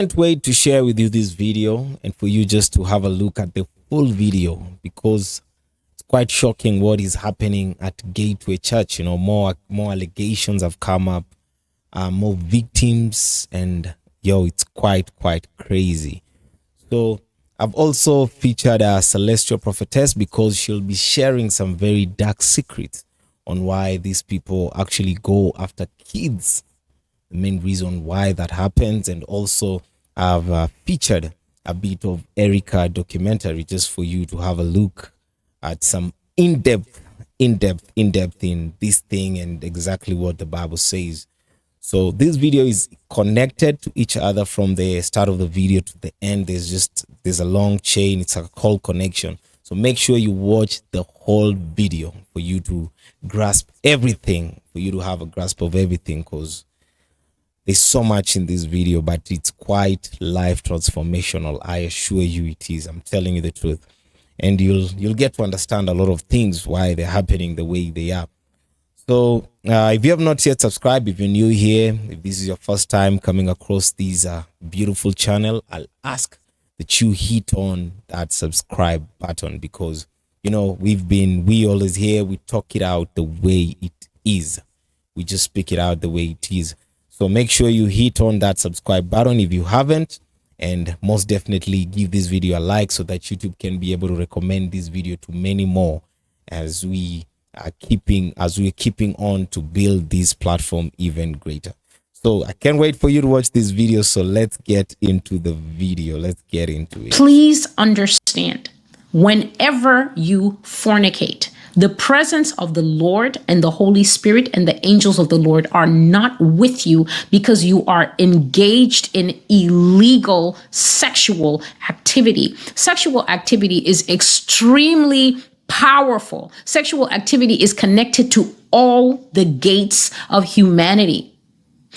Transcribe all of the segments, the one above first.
Can't wait to share with you this video and for you just to have a look at the full video, because it's quite shocking what is happening at Gateway Church. You know, more allegations have come up, more victims, and it's quite crazy. So I've also featured a celestial prophetess because she'll be sharing some very dark secrets on why these people actually go after kids, the main reason why that happens. And also I've featured a bit of Erica documentary just for you to have a look at some in-depth in this thing and exactly what the Bible says. So this video is connected to each other from the start of the video to the end. There's a long chain. It's a whole connection. So make sure you watch the whole video for you to grasp everything, for you to have a grasp of everything, because there's so much in this video, but it's quite life transformational. I assure you it is. I'm telling you the truth. And you'll get to understand a lot of things, why they're happening the way they are. So if you have not yet subscribed, if you're new here, if this is your first time coming across this beautiful channel, I'll ask that you hit on that subscribe button, because we always here, we talk it out the way it is. We just speak it out the way it is. So make sure you hit on that subscribe button if you haven't, and most definitely give this video a like so that YouTube can be able to recommend this video to many more as we're keeping on to build this platform even greater. So I can't wait for you to watch this video. So let's get into the video. Let's get into it. Please understand, whenever you fornicate, the presence of the Lord and the Holy Spirit and the angels of the Lord are not with you, because you are engaged in illegal sexual activity. Sexual activity is extremely powerful. Sexual activity is connected to all the gates of humanity.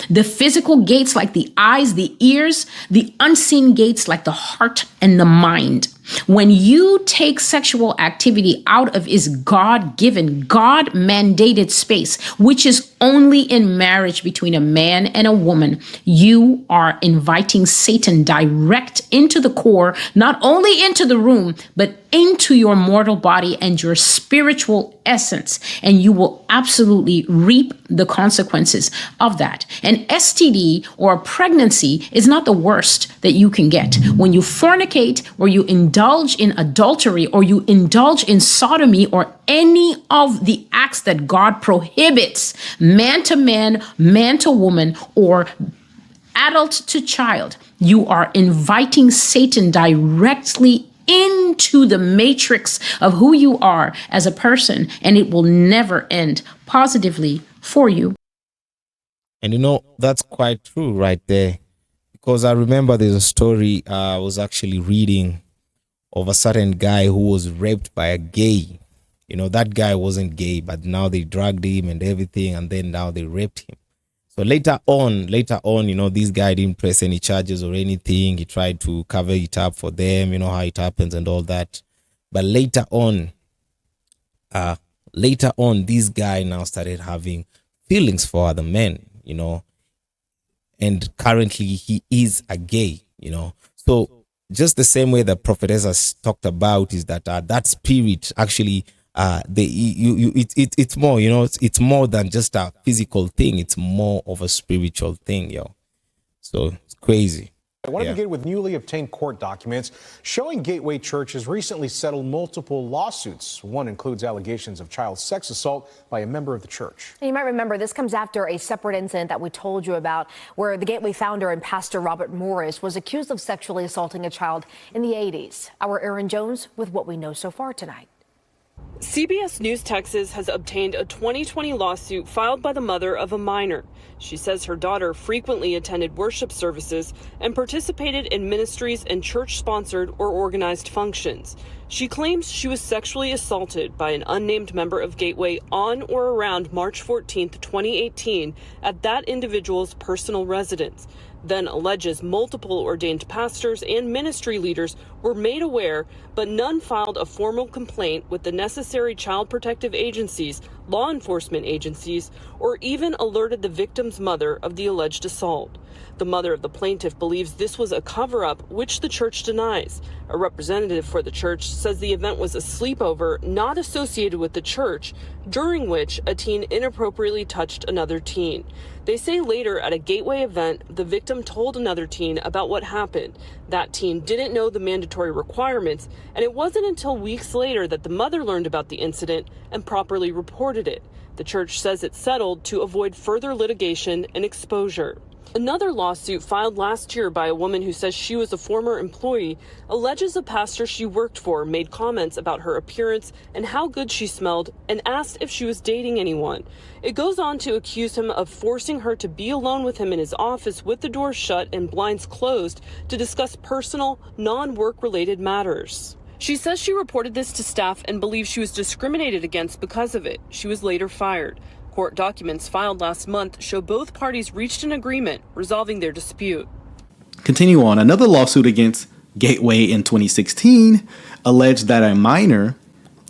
The physical gates like the eyes, the ears, the unseen gates like the heart and the mind. When you take sexual activity out of its God-given, God-mandated space, which is only in marriage between a man and a woman, you are inviting Satan direct into the core, not only into the room, but into your mortal body and your spiritual essence. And you will absolutely reap the consequences of that. An STD or a pregnancy is not the worst that you can get. When you fornicate, or you indulge in adultery, or you indulge in sodomy, or any of the acts that God prohibits, man to man, man to woman, or adult to child, you are inviting Satan directly into the matrix of who you are as a person, and it will never end positively for you. And that's quite true right there, because I remember there's a story I was actually reading of a certain guy who was raped by a gay. That guy wasn't gay, but now they dragged him and everything, and then now they raped him. So later on, this guy didn't press any charges or anything. He tried to cover it up for them, how it happens and all that. But later on, this guy now started having feelings for other men, and currently he is a gay, So just the same way that Prophetess has talked about is that that spirit actually, it's more, it's more than just a physical thing. It's more of a spiritual thing, So it's crazy. I want to begin with newly obtained court documents showing Gateway Church has recently settled multiple lawsuits. One includes allegations of child sex assault by a member of the church. And you might remember this comes after a separate incident that we told you about, where the Gateway founder and pastor Robert Morris was accused of sexually assaulting a child in the 80s. Our Aaron Jones with what we know so far tonight. CBS News Texas has obtained a 2020 lawsuit filed by the mother of a minor. She says her daughter frequently attended worship services and participated in ministries and church-sponsored or organized functions. She claims she was sexually assaulted by an unnamed member of Gateway on or around March 14, 2018, at that individual's personal residence. Then alleges multiple ordained pastors and ministry leaders were made aware, but none filed a formal complaint with the necessary child protective agencies law enforcement agencies, or even alerted the victim's mother of the alleged assault. The mother of the plaintiff believes this was a cover-up, which the church denies. A representative for the church says the event was a sleepover not associated with the church, during which a teen inappropriately touched another teen. They say later at a Gateway event, the victim told another teen about what happened. That teen didn't know the mandatory requirements, and it wasn't until weeks later that the mother learned about the incident and properly reported it. The church says it settled to avoid further litigation and exposure. Another lawsuit filed last year by a woman who says she was a former employee alleges a pastor she worked for made comments about her appearance and how good she smelled and asked if she was dating anyone. It goes on to accuse him of forcing her to be alone with him in his office with the doors shut and blinds closed to discuss personal, non-work related matters. She says she reported this to staff and believes she was discriminated against because of it. She was later fired. Court documents filed last month show both parties reached an agreement, resolving their dispute. Continue on. Another lawsuit against Gateway in 2016 alleged that a minor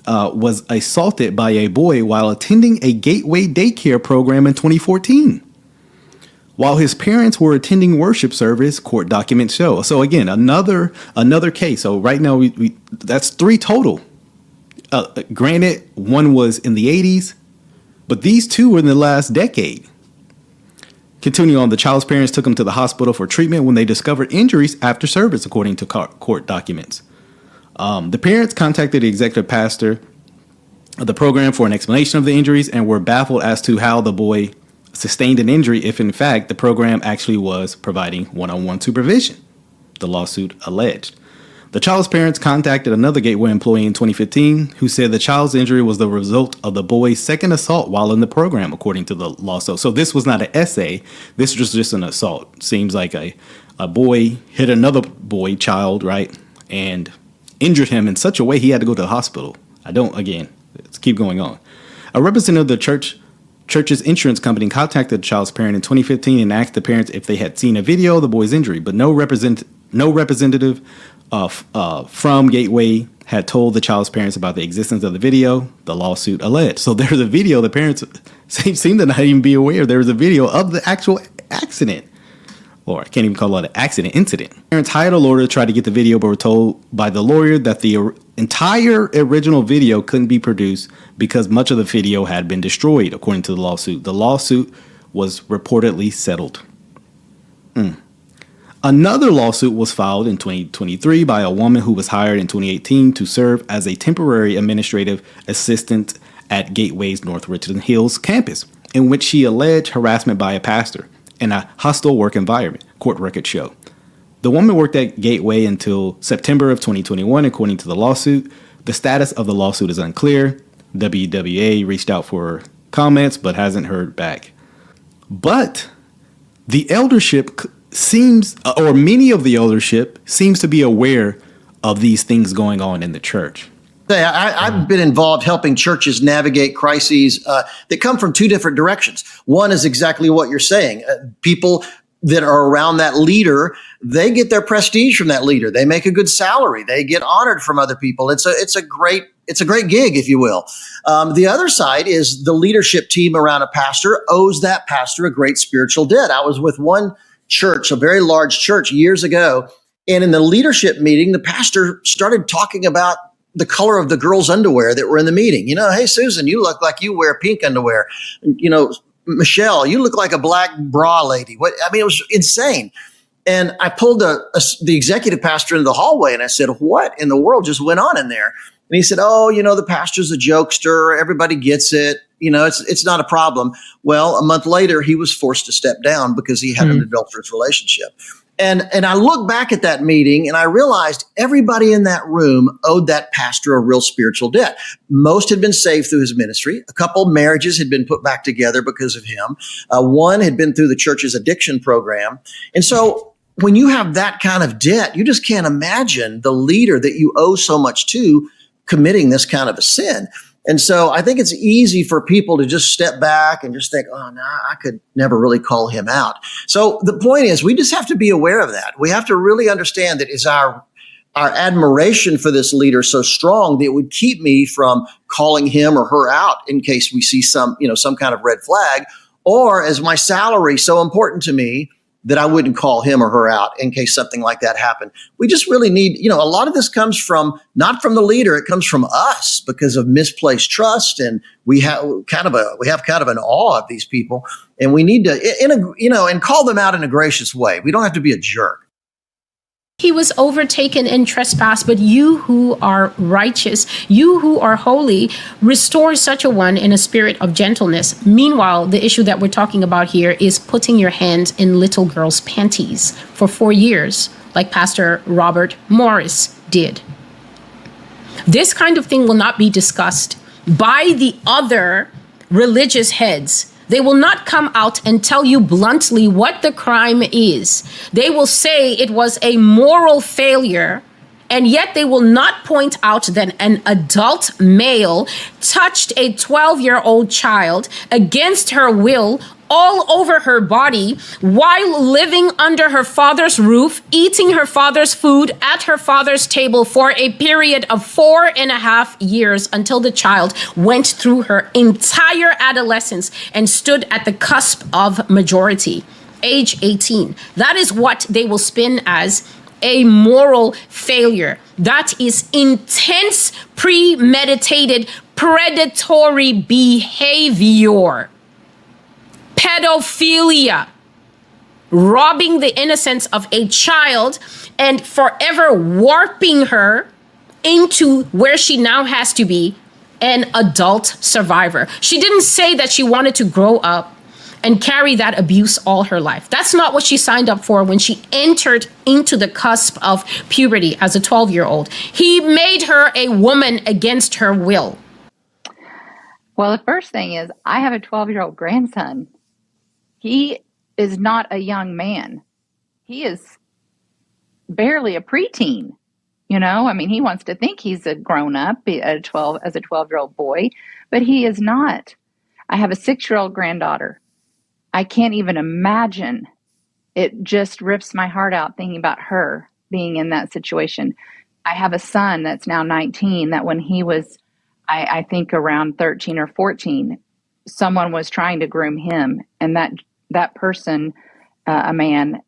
was assaulted by a boy while attending a Gateway daycare program in 2014. While his parents were attending worship service, court documents show. So again, another case. So right now, that's 3 total. Granted, one was in the 80s. But these 2 were in the last decade. Continuing on, the child's parents took him to the hospital for treatment when they discovered injuries after service, according to court documents. The parents contacted the executive pastor of the program for an explanation of the injuries and were baffled as to how the boy sustained an injury if, in fact, the program actually was providing one-on-one supervision, the lawsuit alleged. The child's parents contacted another Gateway employee in 2015 who said the child's injury was the result of the boy's second assault while in the program, according to the lawsuit. So this was not an essay. This was just an assault. Seems like a boy hit another child, right, and injured him in such a way he had to go to the hospital. Let's keep going on. A representative of the church's insurance company contacted the child's parent in 2015 and asked the parents if they had seen a video of the boy's injury, but no representative from Gateway had told the child's parents about the existence of the video, the lawsuit alleged. So there's a video. The parents seem to not even be aware there was a video of the actual accident. Or I can't even call it an accident, incident. Parents hired a lawyer to try to get the video, but were told by the lawyer that the entire original video couldn't be produced because much of the video had been destroyed, according to the lawsuit. The lawsuit was reportedly settled. Another lawsuit was filed in 2023 by a woman who was hired in 2018 to serve as a temporary administrative assistant at Gateway's North Richland Hills campus, in which she alleged harassment by a pastor in a hostile work environment, court records show. The woman worked at Gateway until September of 2021, according to the lawsuit. The status of the lawsuit is unclear. WWA reached out for comments, but hasn't heard back. But the eldership many of the eldership seems to be aware of these things going on in the church. I've been involved helping churches navigate crises that come from 2 different directions. One is exactly what you're saying. People that are around that leader, they get their prestige from that leader. They make a good salary. They get honored from other people. It's a great gig, if you will. The other side is the leadership team around a pastor owes that pastor a great spiritual debt. I was with one church, a very large church years ago. And in the leadership meeting, the pastor started talking about the color of the girls' underwear that were in the meeting. Hey, Susan, you look like you wear pink underwear. Michelle, you look like a black bra lady. It was insane. And I pulled the executive pastor into the hallway and I said, what in the world just went on in there? And he said, the pastor's a jokester. Everybody gets it. It's not a problem. Well, a month later, he was forced to step down because he had an adulterous relationship. And I look back at that meeting and I realized everybody in that room owed that pastor a real spiritual debt. Most had been saved through his ministry. A couple marriages had been put back together because of him. One had been through the church's addiction program. And so when you have that kind of debt, you just can't imagine the leader that you owe so much to committing this kind of a sin. And so I think it's easy for people to just step back and just think, oh, no, I could never really call him out. So the point is, we just have to be aware of that. We have to really understand that our admiration for this leader so strong that it would keep me from calling him or her out in case we see some kind of red flag, or is my salary so important to me that I wouldn't call him or her out in case something like that happened. We just really need, a lot of this comes from, not from the leader, it comes from us because of misplaced trust. And we have kind of an awe of these people, and we need to, and call them out in a gracious way. We don't have to be a jerk. He was overtaken in trespass, but you who are righteous, you who are holy, restore such a one in a spirit of gentleness. Meanwhile, the issue that we're talking about here is putting your hands in little girls' panties for 4 years, like Pastor Robert Morris did. This kind of thing will not be discussed by the other religious heads. They will not come out and tell you bluntly what the crime is. They will say it was a moral failure, and yet they will not point out that an adult male touched a 12-year-old child against her will all over her body while living under her father's roof, eating her father's food at her father's table for a period of 4.5 years until the child went through her entire adolescence and stood at the cusp of majority, age 18. That is what they will spin as a moral failure. That is intense, premeditated, predatory behavior. Pedophilia, robbing the innocence of a child and forever warping her into where she now has to be an adult survivor. She didn't say that she wanted to grow up and carry that abuse all her life. That's not what she signed up for when she entered into the cusp of puberty as a 12-year-old. He made her a woman against her will. Well, the first thing is, I have a 12-year-old grandson. He is not a young man. He is barely a preteen. He wants to think he's a grown-up as a 12-year-old boy, but he is not. I have a 6-year-old granddaughter. I can't even imagine. It just rips my heart out thinking about her being in that situation. I have a son that's now 19 that when he was, I think around 13 or 14, someone was trying to groom him, and that person, a man,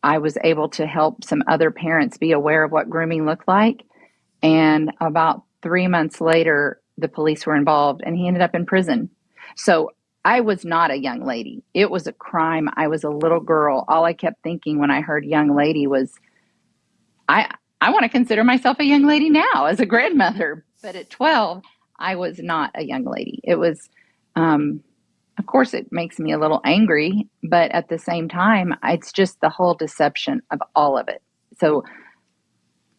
I was able to help some other parents be aware of what grooming looked like. And about 3 months later, the police were involved and he ended up in prison. So I was not a young lady. It was a crime. I was a little girl. All I kept thinking when I heard young lady was, I want to consider myself a young lady now as a grandmother. But at 12, I was not a young lady. It was, of course, it makes me a little angry, but at the same time, it's just the whole deception of all of it. So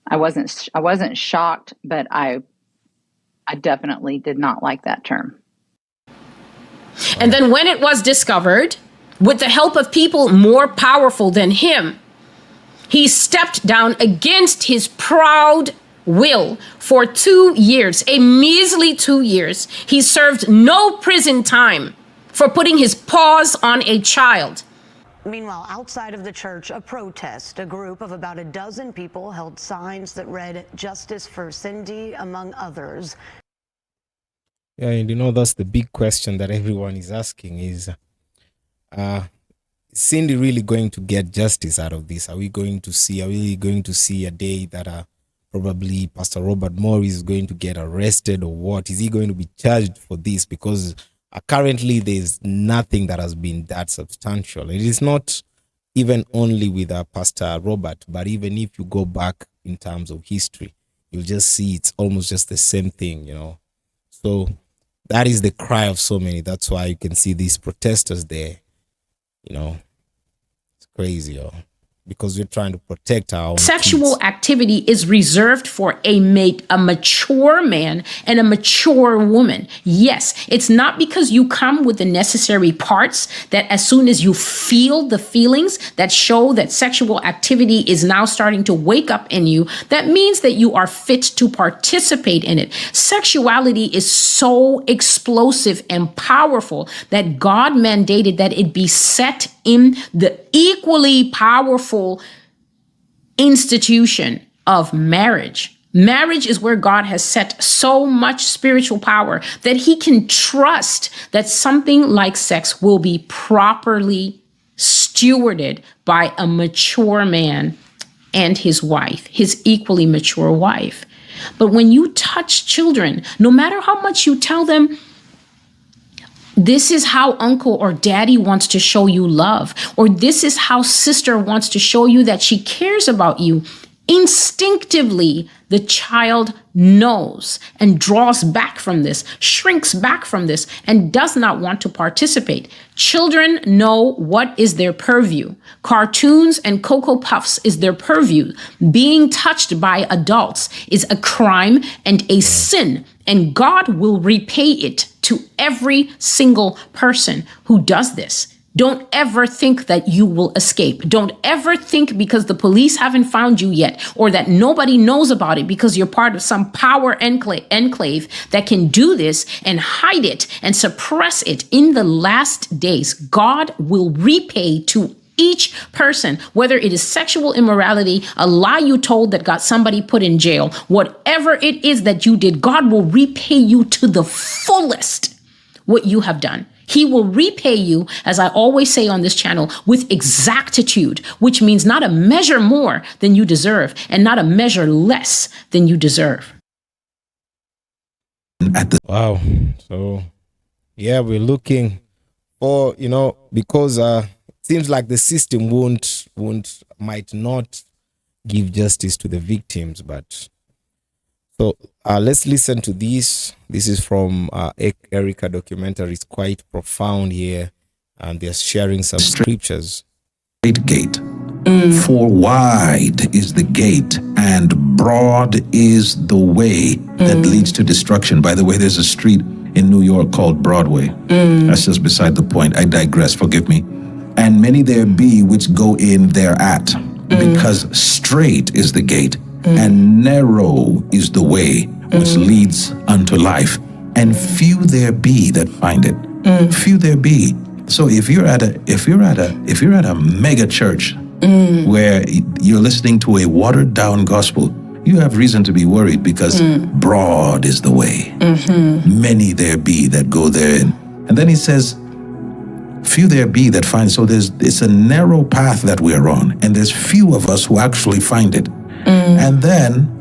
I wasn't shocked, but I definitely did not like that term. And then when it was discovered, with the help of people more powerful than him, he stepped down against his proud will for 2 years, a measly 2 years. He served no prison time for putting his paws on a child. Meanwhile, outside of the church, a protest. A group of about a dozen people held signs that read "Justice for Cindy," among others. Yeah, and that's the big question that everyone is asking is, Cindy really going to get justice out of this? Are we going to see a day that probably Pastor Robert Morris is going to get arrested, or what? Is he going to be charged for this? Because currently there's nothing that has been that substantial. It is not even only with Pastor Robert, but even if you go back in terms of history, you'll just see it's almost just the same thing, So that is the cry of so many. That's why you can see these protesters there. It's crazy, because we're trying to protect our own Sexual kids. activity is reserved for a mature man and a mature woman. Yes, it's not because you come with the necessary parts that as soon as you feel the feelings that show that sexual activity is now starting to wake up in you, that means that you are fit to participate in it. Sexuality is so explosive and powerful that God mandated that it be set in the equally powerful institution of marriage. Marriage is where God has set so much spiritual power that he can trust that something like sex will be properly stewarded by a mature man and his wife, his equally mature wife. But when you touch children, no matter how much you tell them, this is how uncle or daddy wants to show you love, or this is how sister wants to show you that she cares about you, instinctively, the child knows and draws back from this, shrinks back from this, and does not want to participate. Children know what is their purview. Cartoons and Cocoa Puffs is their purview. Being touched by adults is a crime and a sin, and God will repay it to every single person who does this. Don't ever think that you will escape. Don't ever think because the police haven't found you yet, or that nobody knows about it because you're part of some power enclave that can do this and hide it and suppress it. In the last days, God will repay to each person, whether it is sexual immorality, a lie you told that got somebody put in jail, whatever it is that you did, God will repay you to the fullest what you have done. He will repay you, as I always say on this channel, with exactitude, which means not a measure more than you deserve and not a measure less than you deserve. Wow. So, yeah, we're looking for, because it seems like the system might not give justice to the victims, but so let's listen to this. This is from Erica documentary. It's quite profound here, and they're sharing some scriptures. Straight gate. For wide is the gate, and broad is the way that leads to destruction. By the way, there's a street in New York called Broadway. That's just beside the point. I digress, forgive me. And many there be which go in thereat, because straight is the gate, and narrow is the way which leads unto life, and few there be that find it. Few there be. So if you're at a mega church where you're listening to a watered down gospel, you have reason to be worried, because broad is the way. Many there be that go therein. And then he says, few there be that find. So it's a narrow path that we're on, and there's few of us who actually find it. And then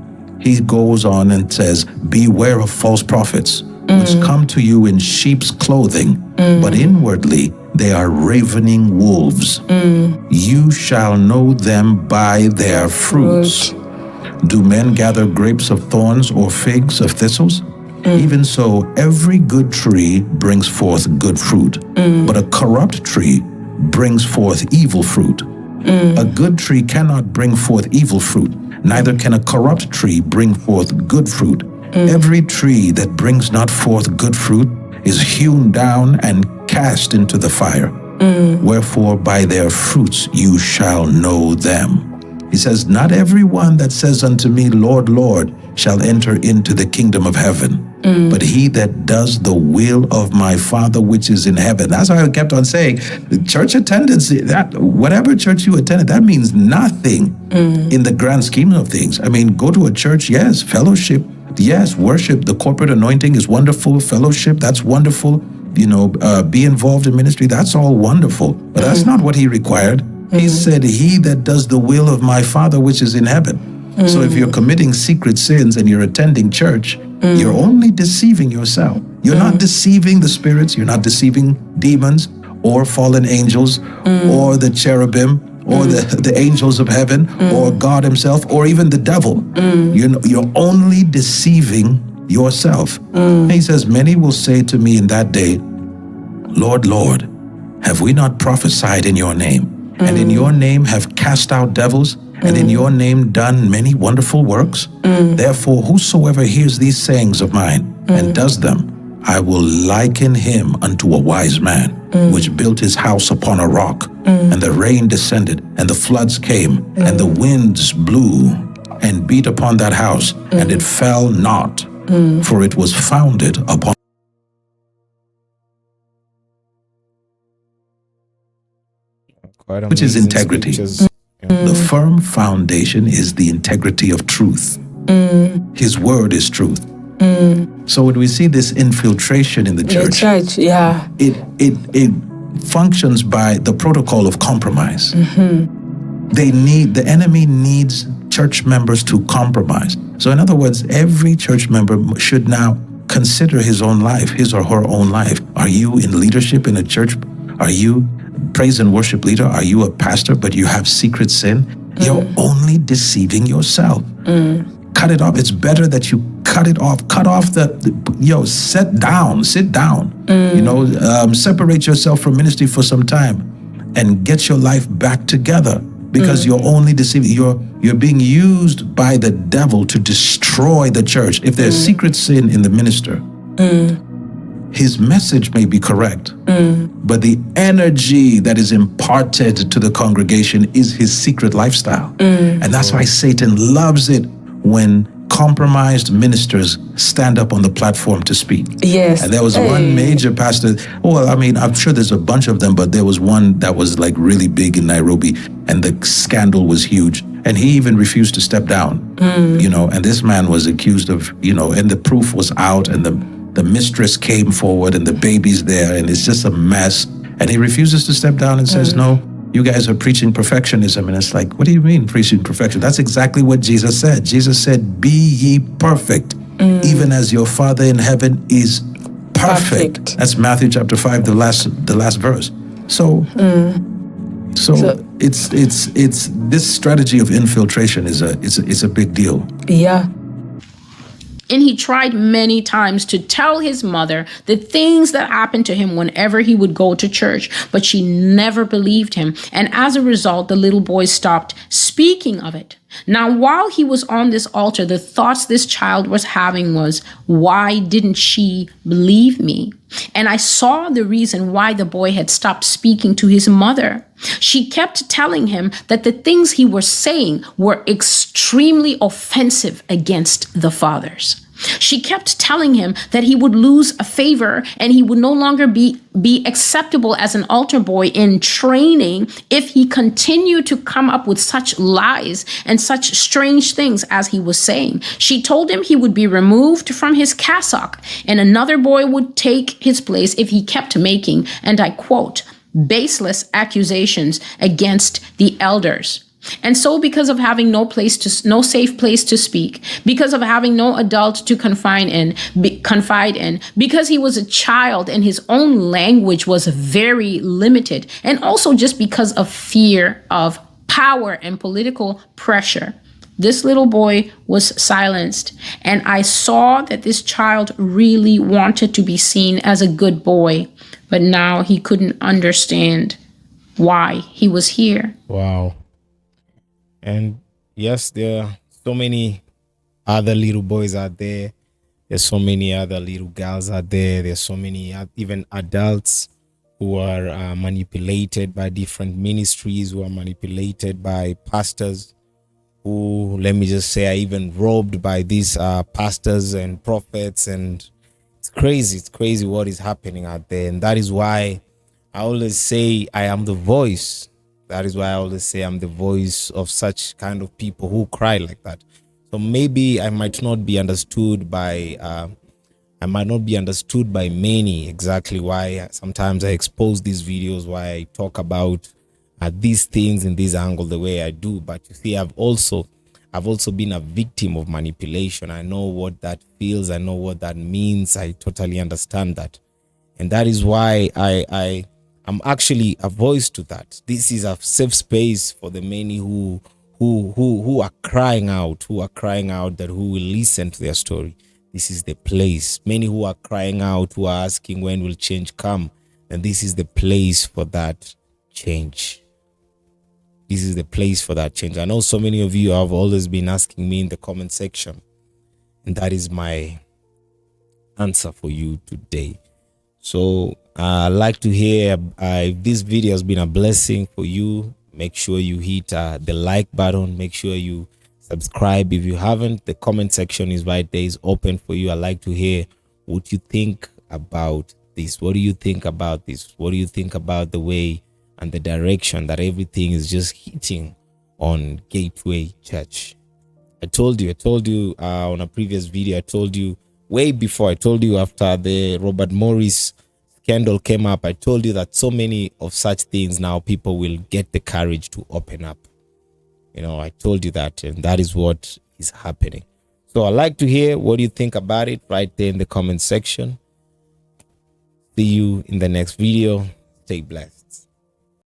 he goes on and says, beware of false prophets, which come to you in sheep's clothing, but inwardly they are ravening wolves. You shall know them by their fruits. Do men gather grapes of thorns or figs of thistles? Even so, every good tree brings forth good fruit, but a corrupt tree brings forth evil fruit. A good tree cannot bring forth evil fruit, neither can a corrupt tree bring forth good fruit. Every tree that brings not forth good fruit is hewn down and cast into the fire. Wherefore by their fruits you shall know them. He says, not every one that says unto me, Lord, Lord, shall enter into the kingdom of heaven, but he that does the will of my Father which is in heaven. That's why I kept on saying, the church attendance, that whatever church you attended, that means nothing in the grand scheme of things. I mean, go to a church, yes, fellowship, yes, worship, the corporate anointing is wonderful, fellowship, that's wonderful, be involved in ministry, that's all wonderful, but that's not what he required. He said, he that does the will of my Father which is in heaven. So if you're committing secret sins and you're attending church, you're only deceiving yourself. You're not deceiving the spirits, you're not deceiving demons or fallen angels or the cherubim or the angels of heaven or God himself or even the devil. You're only deceiving yourself. And he says, many will say to me in that day, Lord, Lord, have we not prophesied in your name? And in your name have cast out devils, and in your name done many wonderful works? Therefore, whosoever hears these sayings of mine and does them, I will liken him unto a wise man, which built his house upon a rock. And the rain descended, and the floods came, and the winds blew and beat upon that house, and it fell not, for it was founded upon Quite which is amazing integrity. scriptures. The firm foundation is the integrity of truth. His word is truth. So when we see this infiltration in the church, yeah. it functions by the protocol of compromise. The enemy needs church members to compromise. So in other words, every church member should now consider his own life, his or her own life. Are you in leadership in a church? Are you praise and worship leader? Are you a pastor, but you have secret sin? You're only deceiving yourself. Cut it off. It's better that you cut it off. Cut off sit down. Separate yourself from ministry for some time and get your life back together, because you're only deceiving. You're being used by the devil to destroy the church. If there's secret sin in the minister, his message may be correct, but the energy that is imparted to the congregation is his secret lifestyle. And that's why Satan loves it when compromised ministers stand up on the platform to speak. Yes. And there was one major pastor, I'm sure there's a bunch of them, but there was one that was like really big in Nairobi, and the scandal was huge. And he even refused to step down, and this man was accused of, and the proof was out, and the mistress came forward, and the baby's there, and it's just a mess. And he refuses to step down and says, no, you guys are preaching perfectionism. And it's like, what do you mean preaching perfection? That's exactly what Jesus said. Jesus said, be ye perfect, even as your Father in heaven is perfect. That's Matthew chapter 5, the last verse. So it's this strategy of infiltration is a big deal. Yeah. And he tried many times to tell his mother the things that happened to him whenever he would go to church, but she never believed him. And as a result, the little boy stopped speaking of it. Now, while he was on this altar, the thoughts this child was having was, why didn't she believe me? And I saw the reason why the boy had stopped speaking to his mother. She kept telling him that the things he was saying were extremely offensive against the fathers. She kept telling him that he would lose a favor and he would no longer be acceptable as an altar boy in training if he continued to come up with such lies and such strange things as he was saying. She told him he would be removed from his cassock and another boy would take his place if he kept making, and I quote, baseless accusations against the elders. And so because of having no safe place to speak, because of having no adult to confide in, because he was a child and his own language was very limited, and also just because of fear of power and political pressure, this little boy was silenced. And I saw that this child really wanted to be seen as a good boy, but now he couldn't understand why he was here. Wow. And yes, there are so many other little boys out there. There's so many other little girls out there. There's so many even adults who are manipulated by different ministries, who are manipulated by pastors, who, let me just say, are even robbed by these pastors and prophets. And it's crazy. It's crazy what is happening out there. And that is why I always say I am the voice. That is why I always say I'm the voice of such kind of people who cry like that. So maybe I might not be understood by many exactly why sometimes I expose these videos, why I talk about these things in this angle the way I do. But you see, I've also been a victim of manipulation. I know what that feels. I know what that means. I totally understand that. And that is why I'm actually a voice to that. This is a safe space for the many who are crying out, that who will listen to their story. This is the place. Many who are crying out, who are asking when will change come, and this is the place for that change. This is the place for that change. I know so many of you have always been asking me in the comment section, and that is my answer for you today. So I'd like to hear if this video has been a blessing for you. Make sure you hit the like button. Make sure you subscribe if you haven't. The comment section is right there, is open for you. I'd like to hear what you think about this. What do you think about this? What do you think about the way and the direction that everything is just hitting on Gateway Church. I told you on a previous video, I told you way before, I told you after the Robert Morris scandal came up, I told you that so many of such things now people will get the courage to open up. You know, I told you that, and that is what is happening. So I'd like to hear what you think about it right there in the comment section. See you in the next video. Stay blessed.